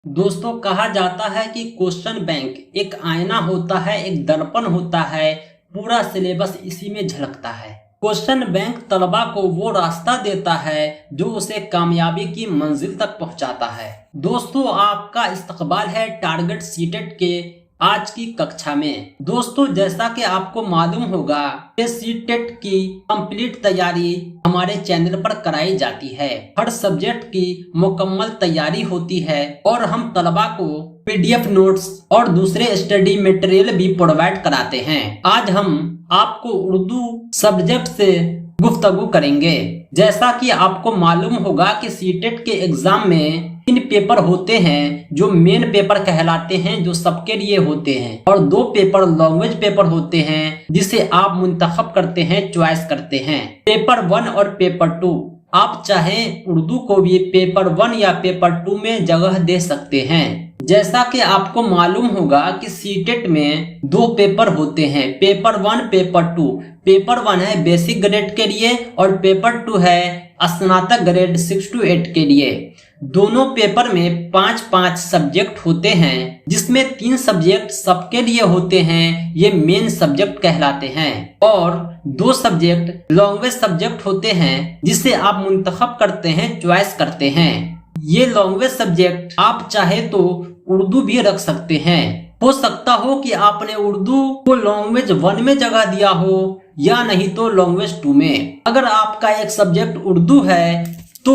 दोस्तों कहा जाता है कि क्वेश्चन बैंक एक आईना होता है, एक दर्पण होता है। पूरा सिलेबस इसी में झलकता है। क्वेश्चन बैंक तलबा को वो रास्ता देता है जो उसे कामयाबी की मंजिल तक पहुंचाता है। दोस्तों आपका इस्तकबाल है टारगेट सीटेट के आज की कक्षा में। दोस्तों जैसा कि आपको मालूम होगा कि सीटेट की कंप्लीट तैयारी हमारे चैनल पर कराई जाती है। हर सब्जेक्ट की मुकम्मल तैयारी होती है और हम तलबा को पीडीएफ नोट्स और दूसरे स्टडी मटेरियल भी प्रोवाइड कराते हैं। आज हम आपको उर्दू सब्जेक्ट से गुफ्तगू करेंगे। जैसा कि आपको मालूम होगा कि सीटेट के एग्जाम में 3 पेपर होते हैं जो मेन पेपर कहलाते हैं, जो सबके लिए होते हैं, और 2 पेपर लैंग्वेज पेपर होते हैं जिसे आप मुंतखब करते हैं, चॉइस करते हैं। पेपर 1 और पेपर 2 आप चाहें उर्दू को भी पेपर 1 या पेपर 2 में जगह दे सकते हैं। जैसा कि आपको मालूम होगा कि सीटेट में 2 पेपर होते हैं, पेपर 1 पेपर 2। पेपर 1 है बेसिक ग्रेड के लिए और पेपर 2 है स्नातक ग्रेड 6 to 8 के लिए। दोनों पेपर में 5-5 सब्जेक्ट होते हैं, जिसमें 3 सब्जेक्ट सबके लिए होते हैं, ये मेन सब्जेक्ट कहलाते हैं, और 2 सब्जेक्ट लैंग्वेज सब्जेक्ट होते हैं जिसे आप मुंतखब करते हैं, चॉइस करते हैं। ये लैंग्वेज सब्जेक्ट आप चाहे तो उर्दू भी रख सकते हैं। हो सकता हो कि आपने उर्दू को लैंग्वेज 1 में जगह दिया हो या नहीं तो लैंग्वेज 2 में। अगर आपका एक सब्जेक्ट उर्दू है तो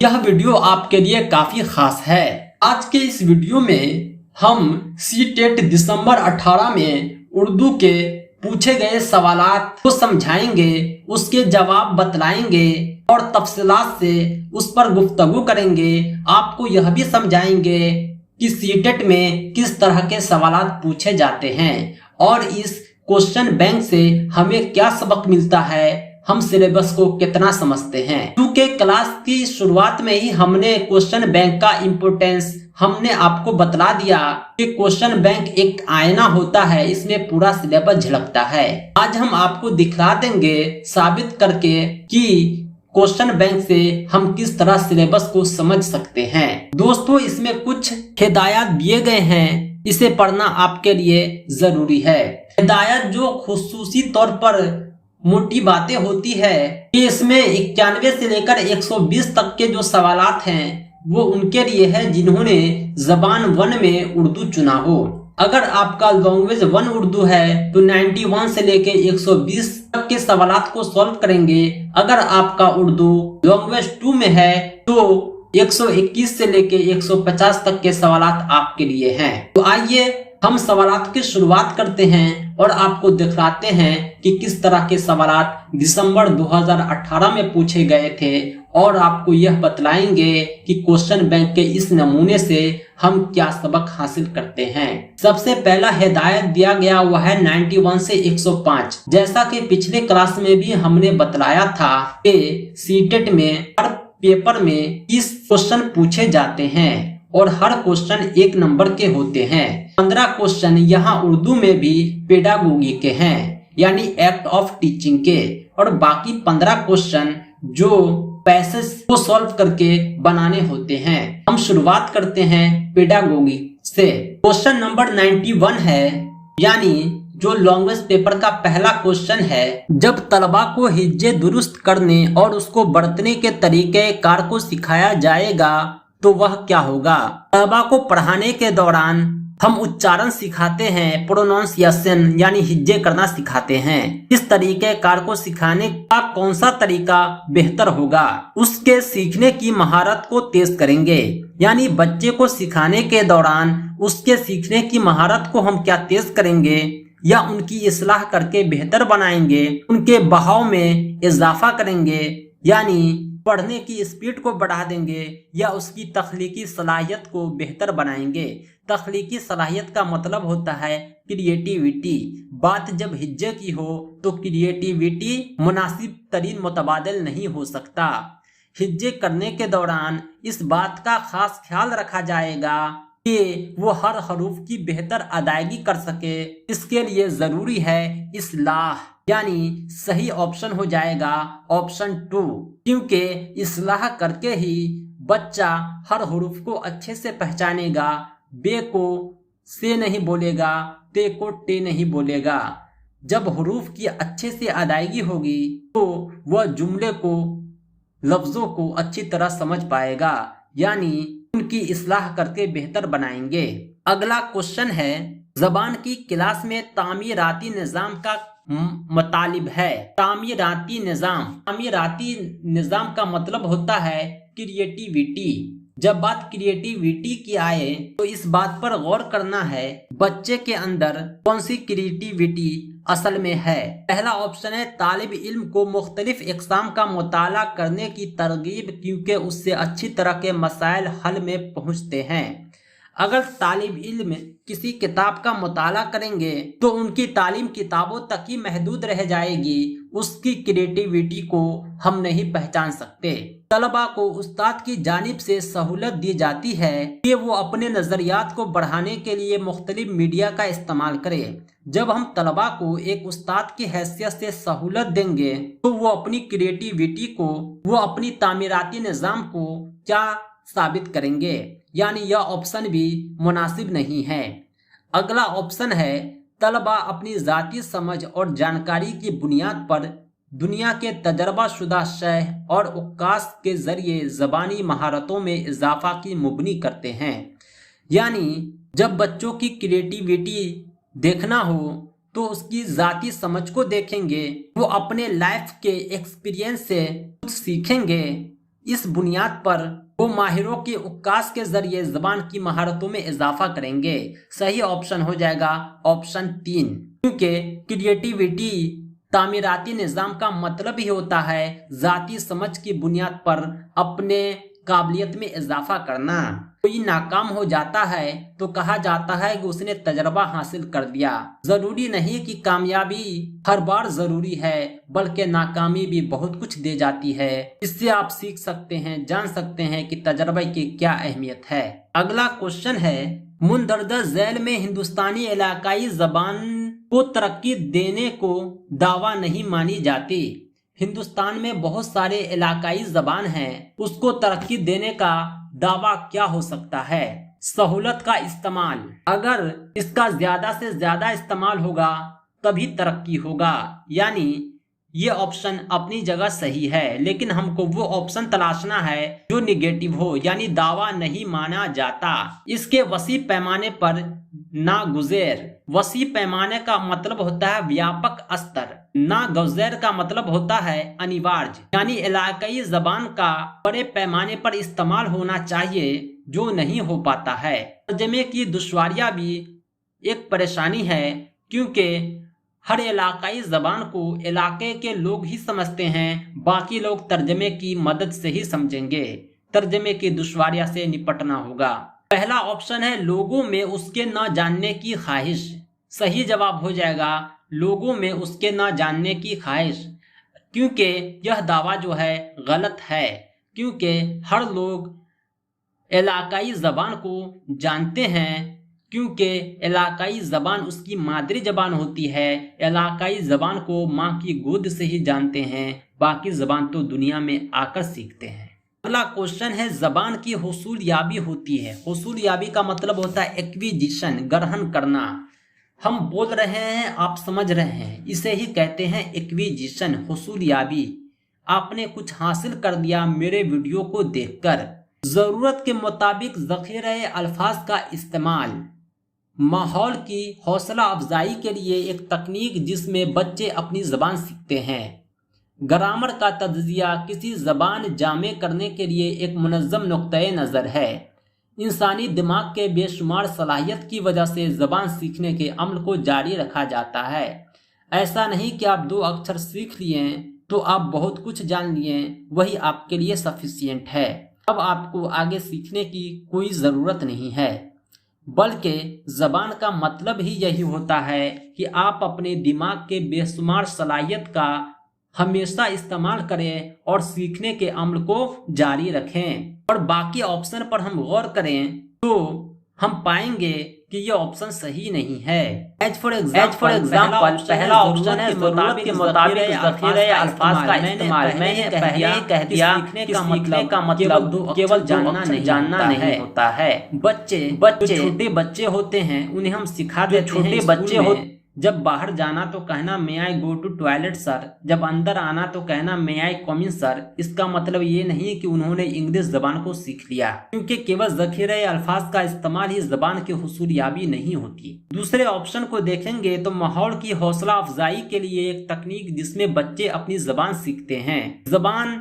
यह वीडियो आपके लिए काफी खास है। आज के इस वीडियो में हम सीटेट दिसंबर 18 में उर्दू के पूछे गए सवालात को समझाएंगे, उसके जवाब बतलाएंगे और तफसीलात से उस पर गुफ्तगू करेंगे। आपको यह भी समझाएंगे कि सीटेट में किस तरह के सवालात पूछे जाते हैं और इस क्वेश्चन बैंक से हमें क्या सबक मिलता है, हम सिलेबस को कितना समझते हैं। क्योंकि क्लास की शुरुआत में ही हमने क्वेश्चन बैंक का इम्पोर्टेंस हमने आपको बतला दिया कि क्वेश्चन बैंक एक आईना होता है, इसमें पूरा सिलेबस झलकता है। आज हम आपको दिखला देंगे साबित करके कि क्वेश्चन बैंक से हम किस तरह सिलेबस को समझ सकते हैं। दोस्तों इसमें कुछ हिदायत दिए गए हैं, इसे पढ़ना आपके लिए जरूरी है। हिदायत जो खुसूसी तौर पर मोटी बातें होती है कि इसमें 91 से लेकर 120 तक के जो सवालात हैं वो उनके लिए है जिन्होंने जबान 1 में उर्दू चुना हो। अगर आपका लैंग्वेज 1 उर्दू है तो 91 से लेके 120 तक के सवालात को सॉल्व करेंगे। अगर आपका उर्दू लैंग्वेज 2 में है तो 121 से लेके 150 तक के सवालात आपके लिए हैं। तो आइए हम सवालात की शुरुआत करते हैं और आपको दिखलाते हैं कि किस तरह के सवालात दिसंबर 2018 में पूछे गए थे और आपको यह बतलाएंगे कि क्वेश्चन बैंक के इस नमूने से हम क्या सबक हासिल करते हैं। सबसे पहला हिदायत दिया गया हुआ है 91 से 105। जैसा कि पिछले क्लास में भी हमने बतलाया था कि सीटेट में हर पेपर में 30 क्वेश्चन पूछे जाते हैं और हर क्वेश्चन 1 नंबर के होते हैं। 15 क्वेश्चन यहाँ उर्दू में भी पेडागोगी के हैं, यानी एक्ट ऑफ टीचिंग के, और बाकी 15 क्वेश्चन जो पैसेज को सॉल्व करके बनाने होते हैं। हम शुरुआत करते हैं पेडागोगी से। क्वेश्चन नंबर 91 है, यानी जो लैंग्वेज पेपर का पहला क्वेश्चन है। जब तलबा को हिज्जे दुरुस्त करने और उसको बरतने के तरीके कार को सिखाया जाएगा तो वह क्या होगा। तलबा को पढ़ाने के दौरान हम उच्चारण सिखाते हैं, प्रोनाउंसिएशन यानी हिज्जे करना सिखाते हैं। इस तरीके कार को सिखाने का कौन सा तरीका बेहतर होगा, उसके सीखने की महारत को तेज करेंगे। यानी बच्चे को सिखाने के दौरान उसके सीखने की महारत को हम क्या तेज करेंगे या उनकी इस्लाह करके बेहतर बनाएंगे, उनके बहाव में इजाफा करेंगे, यानी पढ़ने की स्पीड को बढ़ा देंगे या उसकी तख्लीकी सलाहियत को बेहतर बनाएंगे। तख्लीकी सलाहियत का मतलब होता है क्रिएटिविटी। बात जब हिज्जे की हो तो क्रिएटिविटी मुनासिब तरीन मुतबादिल नहीं हो सकता। हिज्जे करने के दौरान इस बात का खास ख्याल रखा जाएगा कि वो हर हरूफ की बेहतर अदायगी कर सके। इसके लिए जरूरी है इस्लाह, यानी सही ऑप्शन हो जाएगा ऑप्शन 2, क्योंकि इस्लाह करके ही बच्चा हर हुरूफ को अच्छे से पहचानेगा, बे को से नहीं बोलेगा, ते को टे नहीं बोलेगा। जब हुरूफ की अच्छे से अदायगी होगी तो वह जुमले को, लफ्जों को अच्छी तरह समझ पाएगा, यानी उनकी इस्लाह करके बेहतर बनाएंगे। अगला क्वेश्चन है, जबान की क्लास में तामीराती निज़ाम का मतालिब है। तामीराती निज़ाम का मतलब होता है क्रिएटिविटी। जब बात क्रिएटिविटी की आए तो इस बात पर गौर करना है बच्चे के अंदर कौन सी क्रिएटिविटी असल में है। पहला ऑप्शन है तालिब इल्म को मुख्तलिफ इक़साम का मुताला करने की तरगीब, क्योंकि उससे अच्छी तरह के मसाइल हल में पहुंचते हैं। अगर तालिब इल्म किसी किताब का मुताला करेंगे तो उनकी तालीम किताबों तक ही महदूद रह जाएगी, उसकी क्रिएटिविटी को हम नहीं पहचान सकते। तलबा को उस्ताद की जानिब से सहूलत दी जाती है कि वो अपने नज़रियात को बढ़ाने के लिए मुख्तलिफ मीडिया का इस्तेमाल करे। जब हम तलबा को एक उस्ताद की हैसियत से सहूलत देंगे तो वो अपनी क्रिएटिविटी को, वो अपनी तामीराती निज़ाम को क्या साबित करेंगे, यानी यह ऑप्शन भी मुनासिब नहीं है। अगला ऑप्शन है तलबा अपनी ज़ाती समझ और जानकारी की बुनियाद पर दुनिया के तजर्बा शुदा शैख और उक्कास के ज़रिए ज़बानी महारतों में इजाफा की मुबनी करते हैं। यानी जब बच्चों की क्रिएटिविटी देखना हो तो उसकी ज़ाती समझ को देखेंगे, वो अपने लाइफ के एक्सपीरियंस से कुछ सीखेंगे। इस बुनियाद पर वो माहिरों के उक्कास के जरिए ज़बान की महारतों में इजाफा करेंगे। सही ऑप्शन हो जाएगा ऑप्शन 3, क्योंकि क्रिएटिविटी तामीराती निज़ाम का मतलब ही होता है ज़ाती समझ की बुनियाद पर अपने काबिलियत में इजाफा करना। कोई नाकाम हो जाता है तो कहा जाता है कि उसने तजर्बा हासिल कर लिया। जरूरी नहीं कि कामयाबी हर बार जरूरी है, बल्कि नाकामी भी बहुत कुछ दे जाती है। इससे आप सीख सकते हैं, जान सकते हैं कि तजर्बे की क्या अहमियत है। अगला क्वेश्चन है, मुंदरजा झैल में हिंदुस्तानी इलाकाई जबान को तरक्की देने को दावा नहीं मानी जाती। हिंदुस्तान में बहुत सारे इलाकाई जबान हैं, उसको तरक्की देने का दावा क्या हो सकता है? सहूलत का इस्तेमाल। अगर इसका ज्यादा से ज्यादा इस्तेमाल होगा तभी तरक्की होगा, यानी ये ऑप्शन अपनी जगह सही है, लेकिन हमको वो ऑप्शन तलाशना है जो निगेटिव हो, यानी दावा नहीं माना जाता। इसके वसी पैमाने पर नागुज़ेर। वसी पैमाने का मतलब होता है व्यापक स्तर, नागुज़ेर का मतलब होता है अनिवार्य, यानी इलाकाई जबान का बड़े पैमाने पर इस्तेमाल होना चाहिए जो नहीं हो पाता है। तर्जमे की दुश्वारियां भी एक परेशानी है, क्योंकि हर इलाकाई जबान को इलाके के लोग ही समझते हैं, बाकी लोग तर्जमे की मदद से ही समझेंगे। तर्जमे की दुश्वारियां से निपटना होगा। पहला ऑप्शन है लोगों में उसके न जानने की ख्वाहिश। सही जवाब हो जाएगा लोगों में उसके न जानने की ख्वाहिश, क्योंकि यह दावा जो है गलत है, क्योंकि हर लोग इलाकाई जबान को जानते हैं, क्योंकि इलाकाई ज़बान उसकी मादरी ज़बान होती है। इलाकाई ज़बान को माँ की गोद से ही जानते हैं, बाकी ज़बान तो दुनिया में आकर सीखते हैं। अगला क्वेश्चन है, ज़बान की हुसूल याबी होती है। हुसूल याबी का मतलब होता है एक्विजिशन, ग्रहण करना। हम बोल रहे हैं, आप समझ रहे हैं, इसे ही कहते हैं एक्विजिशन, हुसूल याबी। आपने कुछ हासिल कर दिया मेरे वीडियो को देखकर। ज़रूरत के मुताबिक ज़ख़ीरे अल्फाज का इस्तेमाल। माहौल की हौसला अफजाई के लिए एक तकनीक जिसमें बच्चे अपनी ज़बान सीखते हैं। ग्रामर का तज्जिया किसी ज़बान जामे करने के लिए एक मुनज़्ज़म नुक्ते नज़र है। इंसानी दिमाग के बेशुमार सलाहियत की वजह से ज़बान सीखने के अमल को जारी रखा जाता है। ऐसा नहीं कि आप 2 अक्षर सीख लिए तो आप बहुत कुछ जान लिए, वही आपके लिए सफिशिएंट है। अब आपको आगे सीखने की कोई ज़रूरत नहीं है, बल्कि ज़बान का मतलब ही यही होता है कि आप अपने दिमाग के बेशुमार सलाहियत का हमेशा इस्तेमाल करें और सीखने के अमल को जारी रखें। और बाकी ऑप्शन पर हम गौर करें तो हम पाएंगे कि ये ऑप्शन सही नहीं है। एज फॉर एग्जाम्पल पहला ऑप्शन है जरूरत के मुताबिक ज़ख़ीरे अल्फाज का इस्तेमाल। मैंने पहले ही कह दिया कि सीखने का मतलब केवल जानना नहीं होता है। बच्चे छोटे बच्चे होते हैं उन्हें हम सिखा देते हैं। छोटे बच्चे हो जब बाहर जाना तो कहना मे आई गो टू टॉयलेट सर, जब अंदर आना तो कहना मे आई कम इन सर। इसका मतलब ये नहीं कि उन्होंने इंग्लिश जबान को सीख लिया, क्योंकि केवल ज़ख़ीरे अल्फाज का इस्तेमाल ही जबान की हुसूलियाबी नहीं होती। दूसरे ऑप्शन को देखेंगे तो माहौल की हौसला अफजाई के लिए एक तकनीक जिसमें बच्चे अपनी जबान सीखते हैं। जबान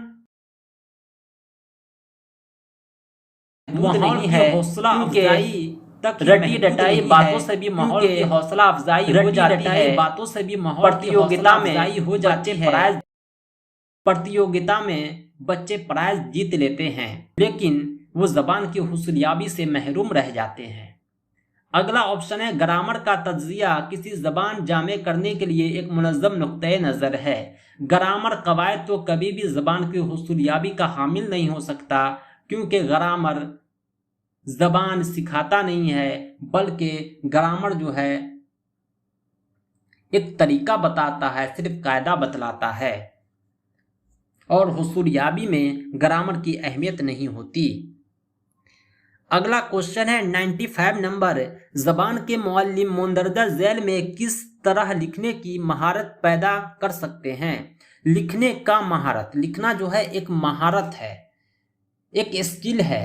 माहौल की हौसला अफजाई रटी रटाई बातों से भी माहौल की हौसला अफजाई हो जाती है। बातों से भी माहौल प्रतियोगिता में हो जाती है। प्रतियोगिता में बच्चे प्राइज जीत लेते हैं, लेकिन वो जबान की हुसूलियाबी से महरूम रह जाते हैं। अगला ऑप्शन है ग्रामर का तज्जिया किसी जबान जामे करने के लिए एक मुनज़्ज़म नुक्ते नज़र है। ग्रामर कवायद तो कभी भी जबान की हुसूलियाबी का हामिल नहीं हो सकता, क्योंकि ग्रामर जबान सिखाता नहीं है, बल्कि ग्रामर जो है एक तरीका बताता है, सिर्फ कायदा बतलाता है, और हुसूलियाबी में ग्रामर की अहमियत नहीं होती। अगला क्वेश्चन है 95 नंबर, जबान के मुअल्लिम मुंदरजा झैल में किस तरह लिखने की महारत पैदा कर सकते हैं। लिखने का महारत, लिखना जो है एक महारत है, एक स्किल है।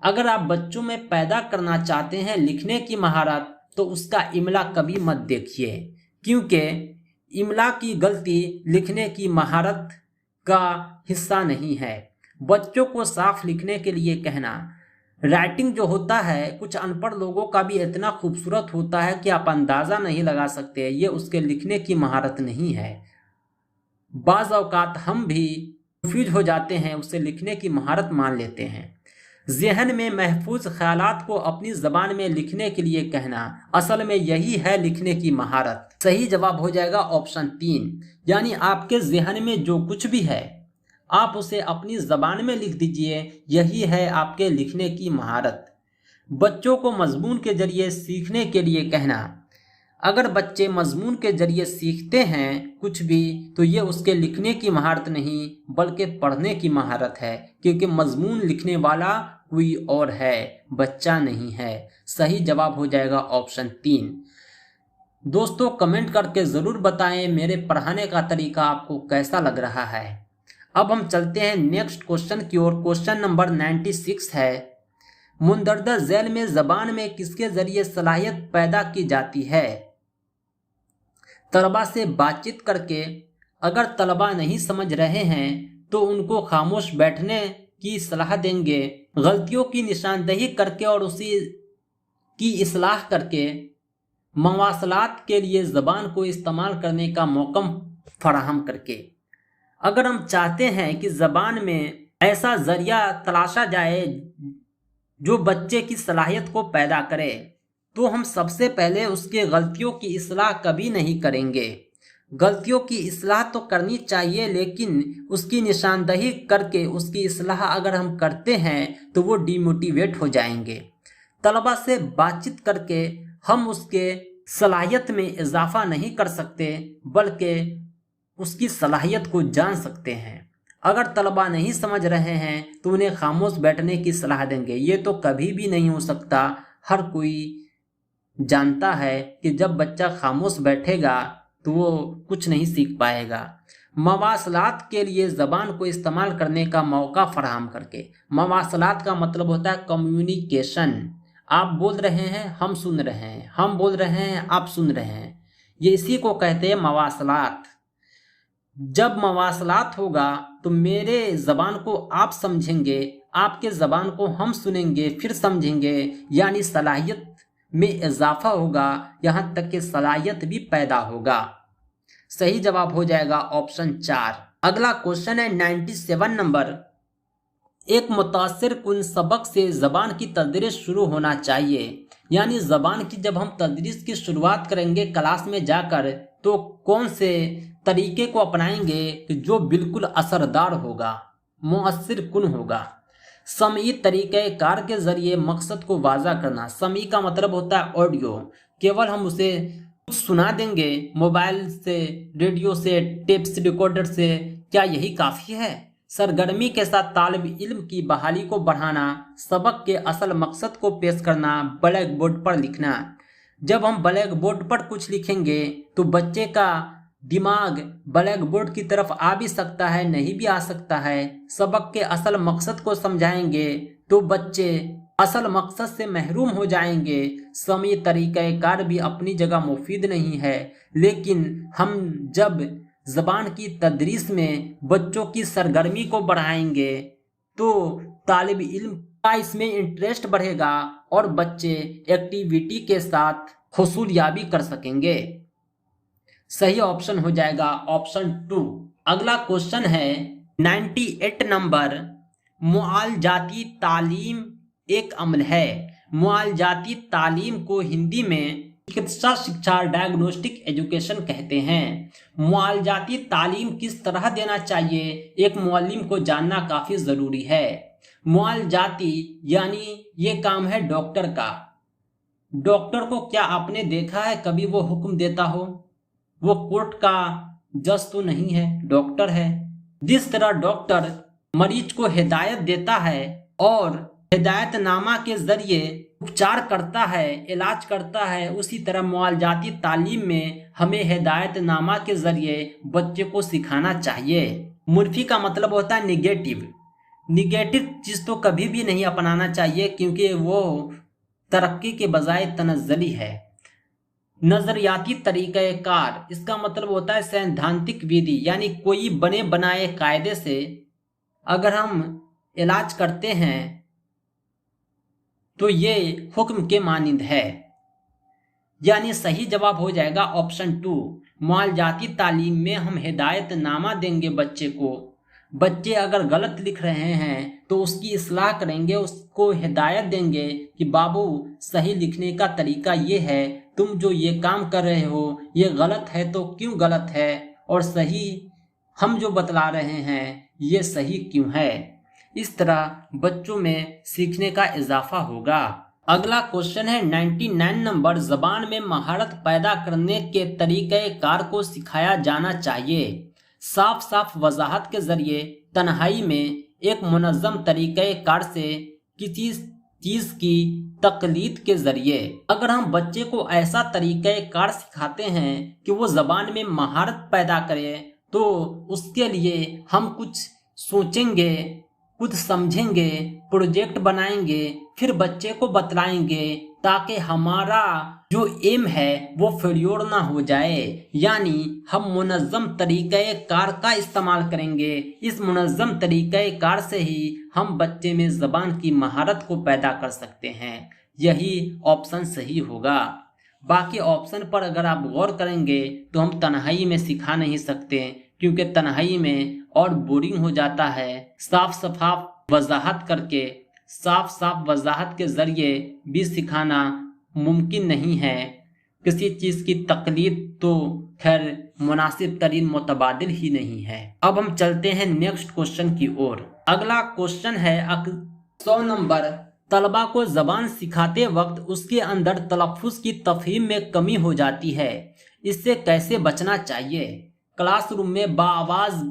अगर आप बच्चों में पैदा करना चाहते हैं लिखने की महारत, तो उसका इमला कभी मत देखिए, क्योंकि इमला की गलती लिखने की महारत का हिस्सा नहीं है। बच्चों को साफ लिखने के लिए कहना। राइटिंग जो होता है कुछ अनपढ़ लोगों का भी इतना खूबसूरत होता है कि आप अंदाज़ा नहीं लगा सकते, ये उसके लिखने की महारत नहीं है। बाज़ औक़ात हम भी कंफ्यूज हो जाते हैं, उसे लिखने की महारत मान लेते हैं। ज़हन में महफूज ख्यालात को अपनी ज़बान में लिखने के लिए कहना, असल में यही है लिखने की महारत। सही जवाब हो जाएगा ऑप्शन 3, यानी आपके ज़हन में जो कुछ भी है आप उसे अपनी ज़बान में लिख दीजिए, यही है आपके लिखने की महारत। बच्चों को मजमून के जरिए सीखने के लिए कहना। अगर बच्चे मजमून के जरिए सीखते हैं कुछ भी, तो ये उसके लिखने की महारत नहीं बल्कि पढ़ने की महारत है, क्योंकि मजमून लिखने वाला कोई और है, बच्चा नहीं है। सही जवाब हो जाएगा ऑप्शन 3। दोस्तों कमेंट करके ज़रूर बताएं मेरे पढ़ाने का तरीका आपको कैसा लग रहा है। अब हम चलते हैं नेक्स्ट क्वेश्चन की ओर। क्वेश्चन नंबर 96 है, मुंदरजा झैल में ज़बान में किसके ज़रिए सलाहियत पैदा की जाती है। तलबा से बातचीत करके। अगर तलबा नहीं समझ रहे हैं तो उनको खामोश बैठने की सलाह देंगे। गलतियों की निशानदही करके और उसी की इस्लाह करके। मवासलात के लिए ज़बान को इस्तेमाल करने का मौका फराहम करके। अगर हम चाहते हैं कि ज़बान में ऐसा ज़रिया तलाशा जाए जो बच्चे की सलाहियत को पैदा करे, तो हम सबसे पहले उसके गलतियों की इस्लाह कभी नहीं करेंगे। गलतियों की इस्लाह तो करनी चाहिए, लेकिन उसकी निशानदही करके उसकी इस्लाह अगर हम करते हैं तो वो डिमोटिवेट हो जाएंगे। तलबा से बातचीत करके हम उसके सलाहियत में इजाफा नहीं कर सकते, बल्कि उसकी सलाहियत को जान सकते हैं। अगर तलबा नहीं समझ रहे हैं तो उन्हें खामोश बैठने की सलाह देंगे, ये तो कभी भी नहीं हो सकता। हर कोई जानता है कि जब बच्चा खामोश बैठेगा तो वो कुछ नहीं सीख पाएगा। मवासलात के लिए ज़बान को इस्तेमाल करने का मौका फराहम करके। मवासलात का मतलब होता है कम्युनिकेशन। आप बोल रहे हैं, हम सुन रहे हैं, हम बोल रहे हैं, आप सुन रहे हैं, ये इसी को कहते हैं मवासलात। जब मवासलात होगा तो मेरे ज़बान को आप समझेंगे, आपके ज़बान को हम सुनेंगे फिर समझेंगे, यानी सलाहियत में इजाफा होगा, यहाँ तक कि सलाहियत भी पैदा होगा। सही जवाब हो जाएगा ऑप्शन 4। अगला क्वेश्चन है 97 नंबर, एक मुतासिर कुन सबक से ज़बान की तदरीस शुरू होना चाहिए। यानी ज़बान की जब हम तदरीस की शुरुआत करेंगे क्लास में जाकर, तो कौन से तरीके को अपनाएंगे कि जो बिल्कुल असरदार होगा, मुअस्सिर कुन होगा। समई तरीक़े कार के जरिए मकसद को वाज़ा करना। समई का मतलब होता है ऑडियो। केवल हम उसे कुछ सुना देंगे मोबाइल से, रेडियो से, टेप्स रिकॉर्डर से, क्या यही काफ़ी है? सरगर्मी के साथ तालिब इल्म की बहाली को बढ़ाना, सबक के असल मकसद को पेश करना, ब्लैक बोर्ड पर लिखना। जब हम ब्लैक बोर्ड पर कुछ लिखेंगे तो बच्चे का दिमाग ब्लैक बोर्ड की तरफ आ भी सकता है, नहीं भी आ सकता है। सबक के असल मकसद को समझाएंगे तो बच्चे असल मकसद से महरूम हो जाएंगे। समी तरीक़ाकार भी अपनी जगह मुफीद नहीं है, लेकिन हम जब ज़बान की तदरीस में बच्चों की सरगर्मी को बढ़ाएंगे तो तालिब इल्म का इसमें इंटरेस्ट बढ़ेगा और बच्चे एक्टिविटी के साथ हुसूलियाबी कर सकेंगे। सही ऑप्शन हो जाएगा ऑप्शन 2। अगला क्वेश्चन है 98 नंबर, मुआलजाती तालीम एक अमल है। मुआलजाती तालीम को हिंदी में चिकित्सा शिक्षा, डायग्नोस्टिक एजुकेशन कहते हैं। मुआलजाती तालीम किस तरह देना चाहिए, एक मुअल्लिम को जानना काफ़ी ज़रूरी है। मुआलजाती यानी ये काम है डॉक्टर का। डॉक्टर को क्या आपने देखा है कभी वो हुक्म देता हो? वो कोर्ट का जज तो नहीं है, डॉक्टर है। जिस तरह डॉक्टर मरीज को हिदायत देता है और हिदायतनामा के जरिए उपचार करता है, इलाज करता है, उसी तरह मुआलजाती तालीम में हमें हिदायतनामा के जरिए बच्चे को सिखाना चाहिए। मुनफी का मतलब होता है निगेटिव। निगेटिव चीज़ तो कभी भी नहीं अपनाना चाहिए क्योंकि वो तरक्की के बजाय तनज़्ज़ुली है। नज़रियाती तरीक़ाकार, इसका मतलब होता है सैद्धांतिक विधि, यानी कोई बने बनाए कायदे से अगर हम इलाज करते हैं तो ये हुक्म के मानिंद है। यानी सही जवाब हो जाएगा ऑप्शन 2। मुआलजाती तालीम में हम हिदायतनामा देंगे बच्चे को। बच्चे अगर गलत लिख रहे हैं तो उसकी इस्लाह करेंगे, उसको हिदायत देंगे कि बाबू सही लिखने का तरीका ये है, तुम जो ये काम कर रहे हो ये गलत है तो क्यों गलत है, और सही हम जो बतला रहे हैं ये सही क्यों है। इस तरह बच्चों में सीखने का इजाफा होगा। अगला क्वेश्चन है 99 नंबर, ज़बान में महारत पैदा करने के तरीक़े कार को सिखाया जाना चाहिए। साफ साफ वजाहत के जरिए, तन्हाई में, एक मुनज़्ज़म तरीक़े कार से, किसी चीज़ की तकलीद के जरिए। अगर हम बच्चे को ऐसा तरीक़े कार सिखाते हैं कि वो ज़बान में महारत पैदा करे तो उसके लिए हम कुछ सोचेंगे, कुछ समझेंगे, प्रोजेक्ट बनाएंगे, फिर बच्चे को बतलाएंगे ताकि हमारा जो एम है वो फेल्योर ना हो जाए। यानी हम मुनज़्ज़म तरीक़े कार का इस्तेमाल करेंगे। इस मुनज़्ज़म तरीक़े कार से ही हम बच्चे में ज़बान की महारत को पैदा कर सकते हैं। यही ऑप्शन सही होगा। बाकी ऑप्शन पर अगर आप गौर करेंगे तो हम तन्हाई में सिखा नहीं सकते क्योंकि तन्हाई में और बोरिंग हो जाता है। साफ वजाहत करके, साफ वजाहत के जरिए भी सिखाना मुमकिन नहीं है। किसी चीज़ की तकलीद तो खैर मुनासिब तरीन मुतबादिल ही नहीं है। अब हम चलते हैं नेक्स्ट क्वेश्चन की ओर। अगला क्वेश्चन है 100 नंबर, तलबा को ज़बान सिखाते वक्त उसके अंदर तलफ़्फ़ुज़ की तफ़हीम में कमी हो जाती है, इससे कैसे बचना चाहिए? क्लासरूम में बाआवाज़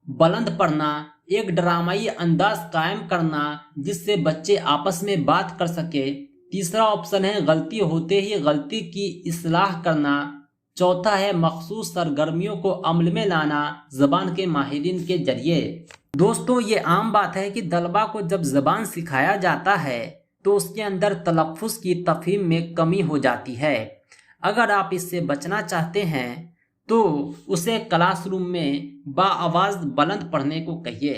बुलंद पढ़ना, एक ड्रामाई अंदाज कायम करना जिससे बच्चे आपस में बात कर सके। तीसरा ऑप्शन है गलती होते ही गलती की इस्लाह करना। चौथा है मखसूस सरगर्मियों को अमल में लाना ज़बान के माहिरीन के जरिए। दोस्तों, ये आम बात है कि तलबा को जब ज़बान सिखाया जाता है तो उसके अंदर तलफ़्फ़ुज़ की तफ़हीम में कमी हो जाती है। अगर आप इससे बचना चाहते हैं तो उसे क्लासरूम में बाआवाज़ बुलंद पढ़ने को कहिए,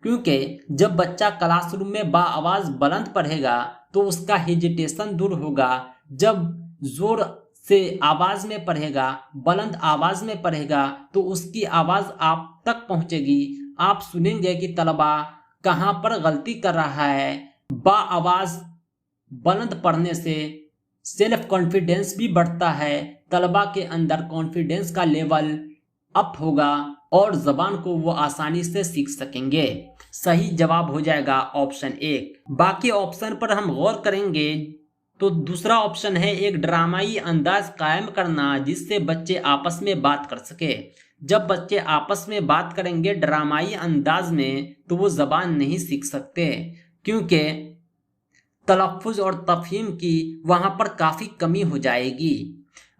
क्योंकि जब बच्चा क्लासरूम में बाआवाज़ बुलंद पढ़ेगा तो उसका हेजिटेशन दूर होगा। जब ज़ोर से आवाज़ में पढ़ेगा, बुलंद आवाज़ में पढ़ेगा तो उसकी आवाज़ आप तक पहुँचेगी। आप सुनेंगे कि तलबा कहाँ पर गलती कर रहा है। बाआवाज़ बुलंद पढ़ने से सेल्फ कॉन्फिडेंस भी बढ़ता है। तलबा के अंदर कॉन्फिडेंस का लेवल अप होगा और जबान को वो आसानी से सीख सकेंगे। सही जवाब हो जाएगा ऑप्शन 1। बाकी ऑप्शन पर हम गौर करेंगे तो दूसरा ऑप्शन है एक ड्रामाई अंदाज कायम करना जिससे बच्चे आपस में बात कर सके। जब बच्चे आपस में बात करेंगे ड्रामाई अंदाज में तो वो जबान नहीं सीख सकते, क्योंकि तलफ़ुज़ और तफ़हीम की वहाँ पर काफ़ी कमी हो जाएगी।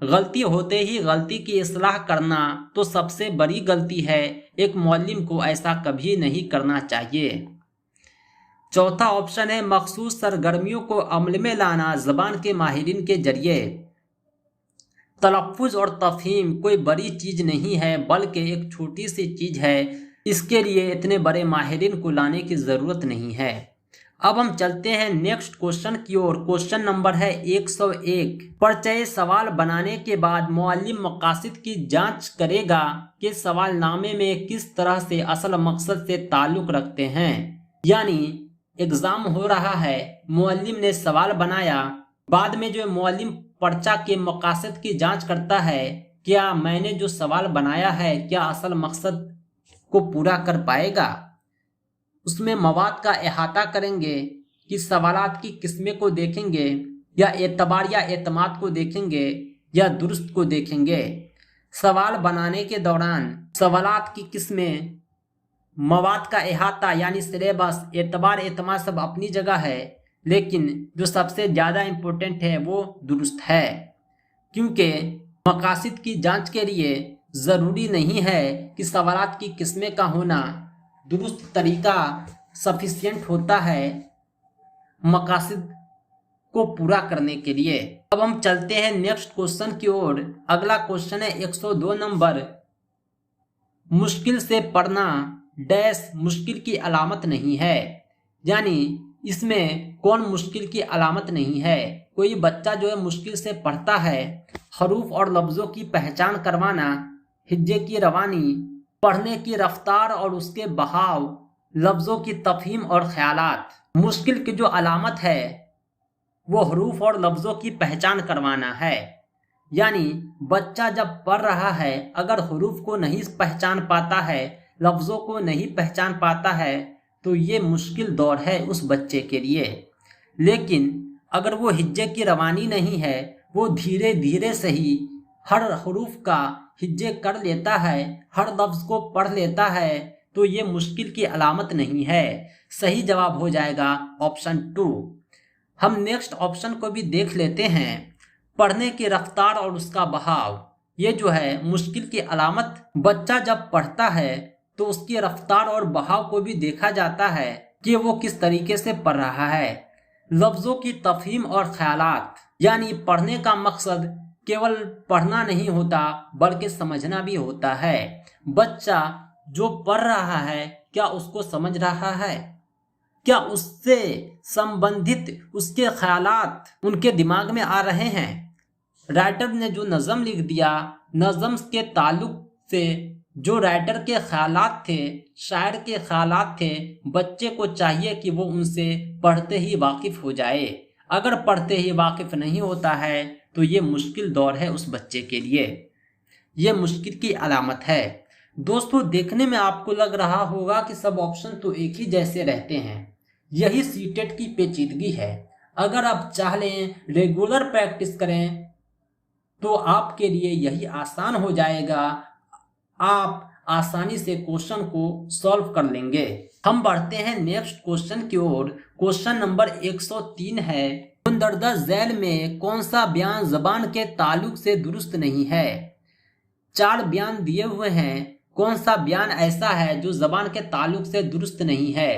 गलती होते ही गलती की इस्लाह करना तो सबसे बड़ी गलती है। एक मुअल्लिम को ऐसा कभी नहीं करना चाहिए। चौथा ऑप्शन है मखसूस सरगर्मियों को अमल में लाना ज़बान के माहिरीन के जरिए। तलफ़ुज़ और तफ़हीम कोई बड़ी चीज़ नहीं है, बल्कि एक छोटी सी चीज़ है। इसके लिए इतने बड़े माहिरीन को लाने की ज़रूरत नहीं है। अब हम चलते हैं नेक्स्ट क्वेश्चन की ओर। क्वेश्चन नंबर है 101। परिचय सवाल बनाने के बाद मुअल्लिम मकासद की जांच करेगा कि सवालनामे में किस तरह से असल मकसद से ताल्लुक़ रखते हैं। यानी एग्ज़ाम हो रहा है, मुअल्लिम ने सवाल बनाया, बाद में जो मुअल्लिम पर्चा के मकासद की जांच करता है, क्या मैंने जो सवाल बनाया है क्या असल मकसद को पूरा कर पाएगा। उसमें मवाद का अहाता करेंगे कि सवालात की किस्में को देखेंगे या एतबार या एतमाद को देखेंगे या दुरुस्त को देखेंगे। सवाल बनाने के दौरान सवालात की किस्में, मवाद का अहाता यानी सिलेबस, एतबार एतमाद सब अपनी जगह है, लेकिन जो सबसे ज़्यादा इम्पोर्टेंट है वो दुरुस्त है, क्योंकि मकासद की जांच के लिए ज़रूरी नहीं है कि सवालात की किस्में का होना, दुरुस्त तरीका सफिशिएंट होता है मकासद को पूरा करने के लिए। अब हम चलते हैं नेक्स्ट क्वेश्चन की ओर। अगला क्वेश्चन है 102 नंबर। मुश्किल से पढ़ना डैश मुश्किल की अलामत नहीं है। यानी इसमें कौन मुश्किल की अलामत नहीं है। कोई बच्चा जो है मुश्किल से पढ़ता है, हरूफ और लफ्ज़ों की पहचान करवाना, हिज्जे की रवानी, पढ़ने की रफ्तार और उसके बहाव, लफ्ज़ों की तफ़हीम और ख्यालात। मुश्किल की जो अलामत है वो हरूफ और लफ्ज़ों की पहचान करवाना है। यानी बच्चा जब पढ़ रहा है अगर हरूफ को नहीं पहचान पाता है, लफ्ज़ों को नहीं पहचान पाता है, तो ये मुश्किल दौर है उस बच्चे के लिए। लेकिन अगर वो हिज्जे की रवानी नहीं है, वो धीरे धीरे से ही हर हरूफ का हिज्जे कर लेता है, हर लफ्ज़ को पढ़ लेता है, तो ये मुश्किल की अलामत नहीं है। सही जवाब हो जाएगा ऑप्शन 2। हम नेक्स्ट ऑप्शन को भी देख लेते हैं। पढ़ने की रफ्तार और उसका बहाव, ये जो है मुश्किल की अलामत। बच्चा जब पढ़ता है तो उसकी रफ्तार और बहाव को भी देखा जाता है कि वो किस तरीके से पढ़ रहा है। लफ्ज़ों की तफ़हीम और ख्यालात, यानी पढ़ने का मकसद केवल पढ़ना नहीं होता बल्कि समझना भी होता है। बच्चा जो पढ़ रहा है क्या उसको समझ रहा है, क्या उससे संबंधित उसके ख्यालात उनके दिमाग में आ रहे हैं। राइटर ने जो नज़म लिख दिया, नज़म के ताल्लुक से जो राइटर के ख्यालात थे, शायर के ख्यालात थे, बच्चे को चाहिए कि वो उनसे पढ़ते ही वाकिफ़ हो जाए। अगर पढ़ते ही वाकिफ़ नहीं होता है तो ये मुश्किल दौर है उस बच्चे के लिए, ये मुश्किल की अलामत है। दोस्तों, देखने में आपको लग रहा होगा कि सब ऑप्शन तो एक ही जैसे रहते हैं, यही सीटेट की पेचीदगी है। अगर आप चाह लें रेगुलर प्रैक्टिस करें तो आपके लिए यही आसान हो जाएगा, आप आसानी से क्वेश्चन को सॉल्व कर लेंगे। हम बढ़ते हैं नेक्स्ट क्वेश्चन की ओर। क्वेश्चन नंबर 103 है, मुंदरजा झैल में कौन सा बयान ज़बान के ताल्लुक से दुरुस्त नहीं है। 4 बयान दिए हुए हैं, कौन सा बयान ऐसा है जो ज़बान के ताल्लुक से दुरुस्त नहीं है।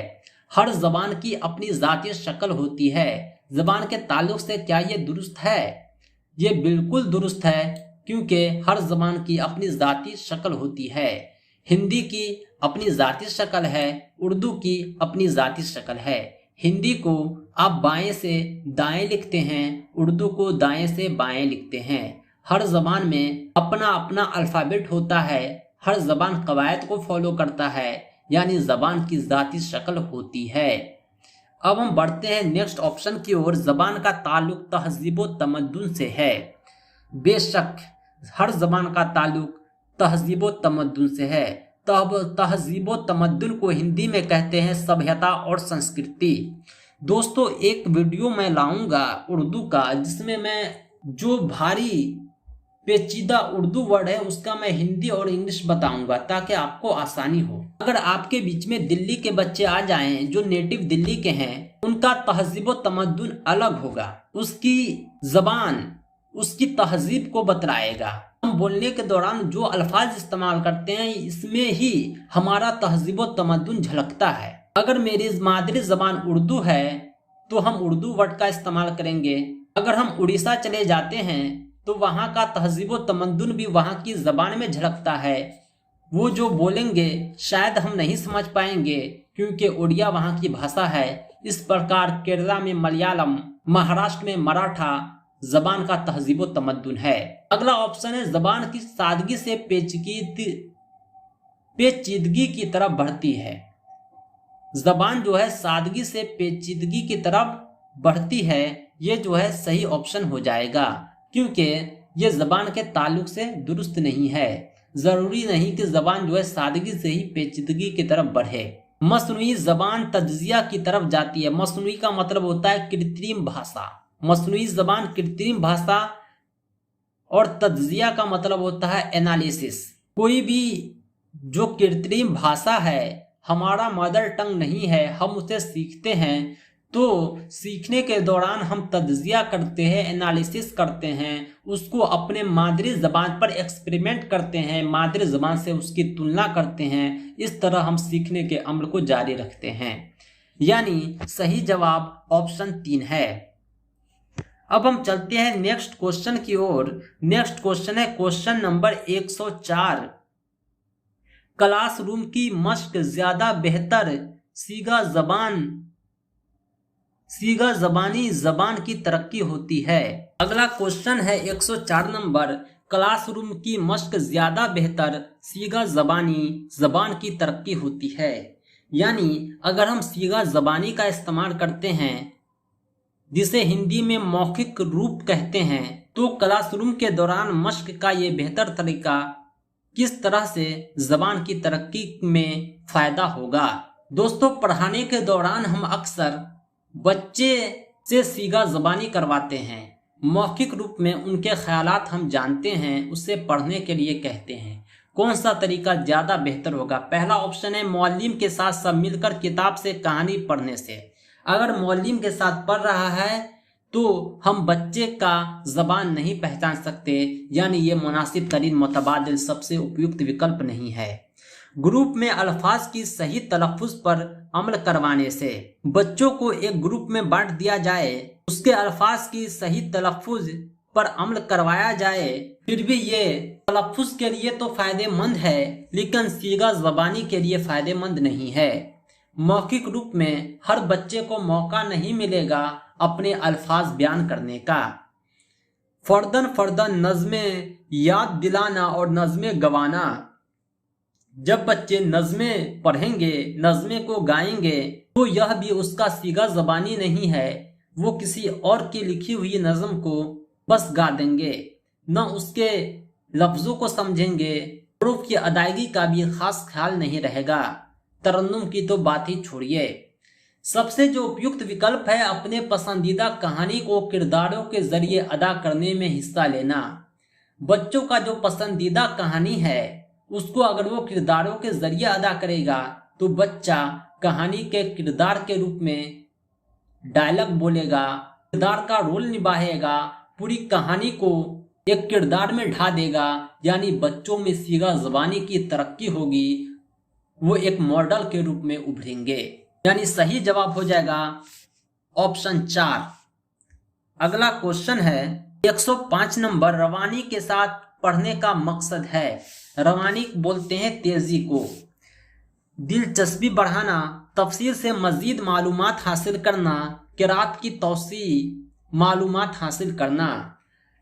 हर ज़बान की अपनी ज़ाती शक्ल होती है, ज़बान के ताल्लुक से क्या ये दुरुस्त है? ये बिल्कुल दुरुस्त है, क्योंकि हर ज़बान की अपनी ज़ाती शक्ल होती है। हिंदी की अपनी ज़ाती शक्ल है, उर्दू की अपनी ज़ाती शक्ल है। हिंदी को आप बाएं से दाएं लिखते हैं, उर्दू को दाएं से बाएं लिखते हैं। हर ज़बान में अपना अपना अल्फ़ाबेट होता है, हर ज़बान कवायद को फॉलो करता है, यानी ज़बान की ज़ाती शक्ल होती है। अब हम बढ़ते हैं नेक्स्ट ऑप्शन की ओर। ज़बान का ताल्लुक तहज़ीब व तमद्दुन से है। बेशक हर ज़बान का ताल्लुक तहजीब व तमद्दुन से है। तहजीब व तमद्दुन को हिंदी में कहते हैं सभ्यता और संस्कृति। दोस्तों एक वीडियो मैं लाऊंगा उर्दू का, जिसमें मैं जो भारी पेचीदा उर्दू वर्ड है उसका मैं हिंदी और इंग्लिश बताऊंगा ताकि आपको आसानी हो। अगर आपके बीच में दिल्ली के बच्चे आ जाएं जो नेटिव दिल्ली के हैं, उनका तहजीब व तमद्दुन अलग होगा, उसकी जबान उसकी तहजीब को बतलाएगा। हम बोलने के दौरान जो अल्फाज इस्तेमाल करते हैं इसमें ही हमारा तहजीब व तमद्दुन झलकता है। अगर मेरी मादरी जबान उर्दू है तो हम उर्दू वर्ड का इस्तेमाल करेंगे। अगर हम उड़ीसा चले जाते हैं तो वहाँ का तहजीब व तमद्दुन भी वहाँ की ज़बान में झलकता है। वो जो बोलेंगे शायद हम नहीं समझ पाएंगे क्योंकि उड़िया वहाँ की भाषा है। इस प्रकार केरला में मलयालम, महाराष्ट्र में मराठा ज़बान का तहजीब व तमद्दुन है। अगला ऑप्शन है ज़बान की सादगी से पेचीदगी की तरफ बढ़ती है। ज़बान जो है सादगी से पेचीदगी की तरफ बढ़ती है, ये जो है सही ऑप्शन हो जाएगा क्योंकि ये ज़बान के ताल्लुक से दुरुस्त नहीं है। ज़रूरी नहीं कि ज़बान जो है सादगी से ही पेचीदगी की तरफ बढ़े। मसनूई ज़बान तज्जिया की तरफ जाती है। मसनूई का मतलब होता है कृत्रिम भाषा। मसनूई ज़बान कृत्रिम भाषा और तज्जिया का मतलब होता है एनालिसिस। कोई भी जो कृत्रिम भाषा है, हमारा मदर टंग नहीं है, हम उसे सीखते हैं तो सीखने के दौरान हम तज्जिया करते हैं, एनालिसिस करते हैं, उसको अपने मादरी ज़बान पर एक्सपेरिमेंट करते हैं, मादरी ज़बान से उसकी तुलना करते हैं। इस तरह हम सीखने के अमल को जारी रखते हैं। यानी सही जवाब ऑप्शन 3 है। अब हम चलते हैं नेक्स्ट क्वेश्चन की ओर। नेक्स्ट क्वेश्चन है क्वेश्चन नंबर 104। क्लासरूम की मश्क ज्यादा बेहतर सीगा ज़बानी ज़बान की तरक्की होती है। अगला क्वेश्चन है 104 नंबर। क्लासरूम की मश्क ज्यादा बेहतर सीगा ज़बानी ज़बान की तरक्की होती है। यानी अगर हम सीगा ज़बानी का इस्तेमाल करते हैं, जिसे हिंदी में मौखिक रूप कहते हैं, तो क्लासरूम के दौरान मश्क का ये बेहतर तरीका किस तरह से ज़बान की तरक्की में फ़ायदा होगा। दोस्तों पढ़ाने के दौरान हम अक्सर बच्चे से सीगा ज़बानी करवाते हैं। मौखिक रूप में उनके ख्यालात हम जानते हैं, उससे पढ़ने के लिए कहते हैं। कौन सा तरीका ज़्यादा बेहतर होगा? पहला ऑप्शन है मौल्लिम के साथ सब मिलकर किताब से कहानी पढ़ने से। अगर मौल्लिम के साथ पढ़ रहा है तो हम बच्चे का ज़बान नहीं पहचान सकते, यानी ये मुनासिब तरीन मुतबादिल सबसे उपयुक्त विकल्प नहीं है। ग्रुप में अल्फाज की सही तलफ़ुज़ पर अमल करवाने से। बच्चों को एक ग्रुप में बांट दिया जाए, उसके अल्फाज की सही तलफ़ुज़ पर अमल करवाया जाए, फिर भी ये तलफ़ुज़ के लिए तो फ़ायदेमंद है लेकिन सीगा ज़बानी के लिए फ़ायदेमंद नहीं है। मौखिक रूप में हर बच्चे को मौका नहीं मिलेगा अपने अल्फाज बयान करने का। फर्दन नज़में याद दिलाना और नज़में गवाना। जब बच्चे नज़में पढ़ेंगे, नज़में को गाएंगे, तो यह भी उसका सीगा ज़बानी नहीं है। वो किसी और की लिखी हुई नज़म को बस गा देंगे, न उसके लफ्ज़ों को समझेंगे, हुरूफ की अदायगी का भी खास ख्याल नहीं रहेगा। तरन्नुम की तो बात ही छोड़िए। सबसे जो उपयुक्त विकल्प है अपने पसंदीदा कहानी को किरदारों के जरिए अदा करने में हिस्सा लेना। बच्चों का जो पसंदीदा कहानी है उसको अगर वो किरदारों के जरिए अदा करेगा तो बच्चा कहानी के किरदार के रूप में डायलॉग बोलेगा, किरदार का रोल निभाएगा, पूरी कहानी को एक किरदार में ढा देगा। यानी बच्चों में सीगा ज़बानी की तरक्की होगी, वो एक मॉडल के रूप में उभरेंगे। यानी सही जवाब हो जाएगा ऑप्शन 4। अगला क्वेश्चन है 105 नंबर। रवानी के साथ पढ़ने का मकसद है। रवानी बोलते हैं तेजी को, दिलचस्पी बढ़ाना, तफसील से मजीद मालूमात हासिल करना, किरात की तौसी मालूमात हासिल करना।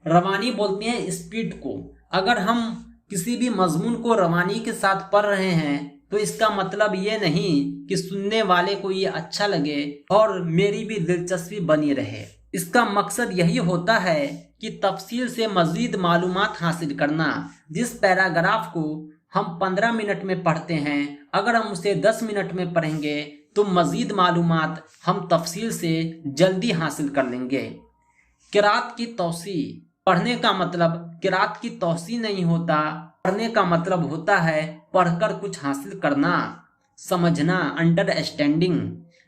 रवानी बोलते हैं स्पीड को। अगर हम किसी भी मजमून को रवानी के साथ पढ़ रहे हैं तो इसका मतलब ये नहीं कि सुनने वाले को ये अच्छा लगे और मेरी भी दिलचस्पी बनी रहे। इसका मकसद यही होता है कि तफसील से मज़ीद मालूमात हासिल करना। जिस पैराग्राफ को हम 15 मिनट में पढ़ते हैं, अगर हम उसे 10 मिनट में पढ़ेंगे तो मज़ीद मालूमात हम तफसील से जल्दी हासिल कर लेंगे। किरात की तौसी, पढ़ने का मतलब किरात की तौसी नहीं होता। पढ़ने का मतलब होता है पढ़कर कुछ हासिल करना, समझना, अंडरस्टैंडिंग।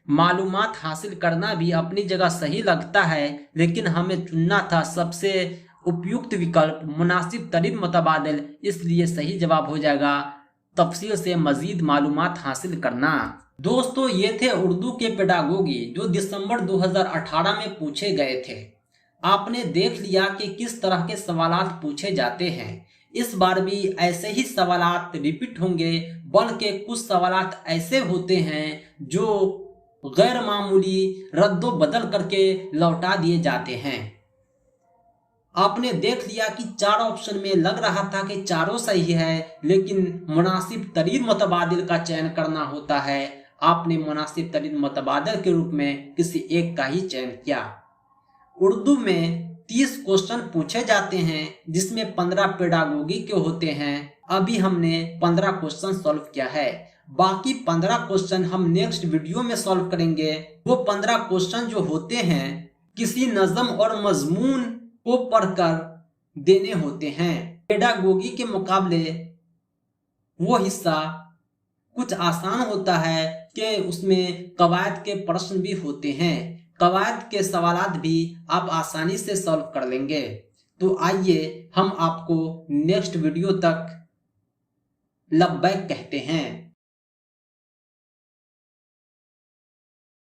मालूमात हासिल करना भी अपनी जगह सही लगता है, लेकिन हमें चुनना था सबसे उपयुक्त विकल्प, मुनासिब तरीन मुतबादिल, इसलिए सही जवाब हो जाएगा तफसील से मज़ीद मालूमात हासिल करना। दोस्तों, ये थे उर्दू के पेडागोगी जो दिसंबर 2018 में पूछे गए थे। आपने देख लिया कि किस तरह के सवालात पूछे जाते हैं। इस बार भी ऐसे ही सवालात रिपीट होंगे, बल्कि कुछ सवालात ऐसे होते हैं जो गैर मामूली रद्दो बदल करके लौटा दिए जाते हैं। आपने देख लिया कि 4 ऑप्शन में लग रहा था कि चारों सही है, लेकिन मुनासिब तरीन मुतबादिल का चयन करना होता है। आपने मुनासिब तरीन मुतबादिल के रूप में किसी एक का ही चयन किया। उर्दू में 30 क्वेश्चन पूछे जाते हैं, जिसमें 15 पेडागोगी के होते हैं। अभी हमने 15 क्वेश्चन सॉल्व किया है, बाकी 15 क्वेश्चन हम नेक्स्ट वीडियो में सॉल्व करेंगे। वो 15 क्वेश्चन जो होते हैं किसी नज़म और मजमून को पढ़कर देने होते हैं। पेडागोगी के मुकाबले वो हिस्सा कुछ आसान होता है कि उसमें कवायद के प्रश्न भी होते हैं। कवायद के सवालात भी आप आसानी से सॉल्व कर लेंगे। तो आइए हम आपको नेक्स्ट वीडियो तक लब्बैक कहते हैं।